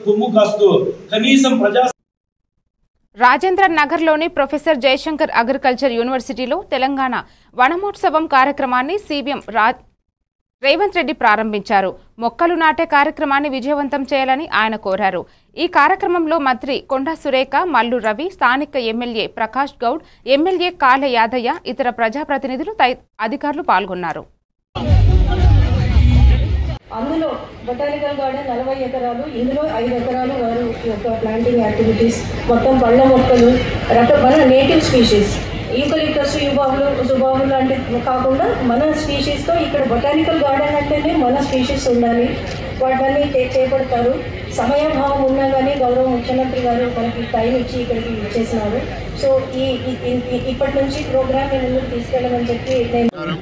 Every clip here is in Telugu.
కొమ్ము కాస్తూ కనీసం రాజేంద్ర నగర్లోని ప్రొఫెసర్ జయశంకర్ అగ్రికల్చర్ యూనివర్సిటీలో తెలంగాణ వనమోత్సవం కార్యక్రమాన్ని సీఎం రేవంత్ రెడ్డి ప్రారంభించారు. మొక్కలు నాటే కార్యక్రమాన్ని విజయవంతం చేయాలని ఆయన కోరారు. ఈ కార్యక్రమంలో మంత్రి కొండా సురేఖ, మల్లు రవి, స్థానిక ఎమ్మెల్యే ప్రకాష్ గౌడ్, ఎమ్మెల్యే కాలే యాదయ్య, ఇతర ప్రజాప్రతినిధులు, అధికారులు పాల్గొన్నారు. అందులో బొటానికల్ గార్డెన్ 40 ఎకరాలు, ఇందులో 5 ఎకరాలు వారు యొక్క ప్లాంటింగ్ యాక్టివిటీస్, మొత్తం పళ్ళ మొక్కలు, మన నేటివ్ స్పీషీస్ యూకలిప్టస్, సుబాబులు అంటే కాకుండా మన స్పీషీస్తో ఇక్కడ బొటానికల్ గార్డెన్ అంటేనే మన స్పీషీస్ ఉండాలి. వాటిని చేపడతారు. సమయభావం ఉన్నా కానీ గౌరవ ముఖ్యమంత్రి గారు మనకి టైం ఇచ్చి ఇక్కడికి ఇచ్చేసినారు. సో ఇప్పటి నుంచి ప్రోగ్రామ్ ముందుకు తీసుకెళ్ళమని చెప్పి నేను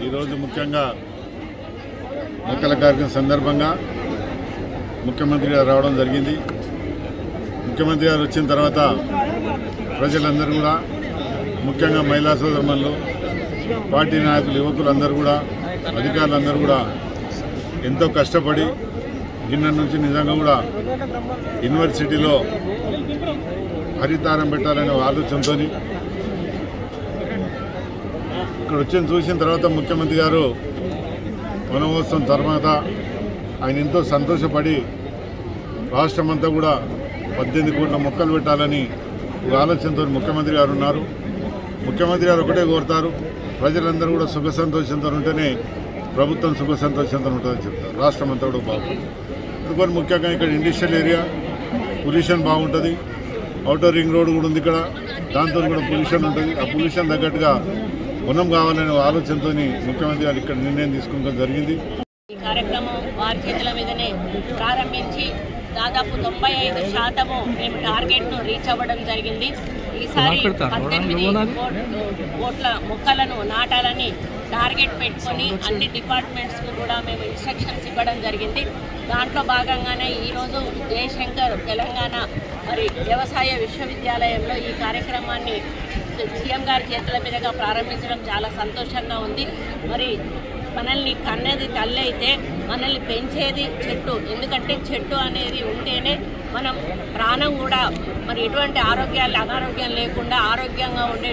ఈరోజు ముఖ్యంగా మొక్కల కార్యక్రమం సందర్భంగా ముఖ్యమంత్రి గారు రావడం జరిగింది. ముఖ్యమంత్రి గారు వచ్చిన తర్వాత ప్రజలందరూ కూడా, ముఖ్యంగా మహిళా సోదరులు, పార్టీ నాయకులు, యువకులందరూ కూడా, అధికారులందరూ కూడా ఎంతో కష్టపడి గిన్నె నుంచి నిజంగా కూడా యూనివర్సిటీలో హరితారం పెట్టాలనే ఆలోచనతో ఇక్కడ వచ్చి చూసిన తర్వాత ముఖ్యమంత్రి గారు వనమహోత్సవం తర్వాత ఆయన ఎంతో సంతోషపడి రాష్ట్రమంతా కూడా 18 కోట్ల మొక్కలు పెట్టాలని ఒక ఆలోచనతో ముఖ్యమంత్రి గారు ఉన్నారు. ముఖ్యమంత్రి గారు ఒకటే కోరుతారు, ప్రజలందరూ కూడా సుఖ సంతోషంతో ఉంటేనే ప్రభుత్వం సుఖ సంతోషంతో ఉంటుందని చెప్తారు. రాష్ట్రం అంతా కూడా బాగుంటుంది. అందుకని ముఖ్యంగా ఇక్కడ ఇండస్ట్రియల్ ఏరియా పొల్యూషన్ బాగుంటుంది. ఔటర్ రింగ్ రోడ్ కూడా ఉంది ఇక్కడ, దాంతో కూడా పొల్యూషన్ ఉంటుంది. ఆ పొల్యూషన్ తగ్గట్టుగా వనం కావాలనే ఆలోచనతో ముఖ్యమంత్రి గారు ఇక్కడ నిర్ణయం తీసుకోవడం జరిగింది. ఈ కార్యక్రమం వారి చేతుల మీదనే ప్రారంభించి దాదాపు 95% మేము టార్గెట్ను రీచ్ అవ్వడం జరిగింది. ఈసారి 18 కోట్ల మొక్కలను నాటాలని టార్గెట్ పెట్టుకొని అన్ని డిపార్ట్మెంట్స్కు కూడా మేము ఇన్స్ట్రక్షన్స్ ఇవ్వడం జరిగింది. దాంట్లో భాగంగానే ఈరోజు జయశంకర్ తెలంగాణ వ్యవసాయ విశ్వవిద్యాలయంలో ఈ కార్యక్రమాన్ని సీఎం గారి చేతుల మీదుగా ప్రారంభించడం చాలా సంతోషంగా ఉంది. మనల్ని కన్నది తల్లి అయితే మనల్ని పెంచేది చెట్టు. ఎందుకంటే చెట్టు అనేది ఉంటేనే మనం ప్రాణం కూడా ఎటువంటి అనారోగ్యం లేకుండా ఆరోగ్యంగా ఉండే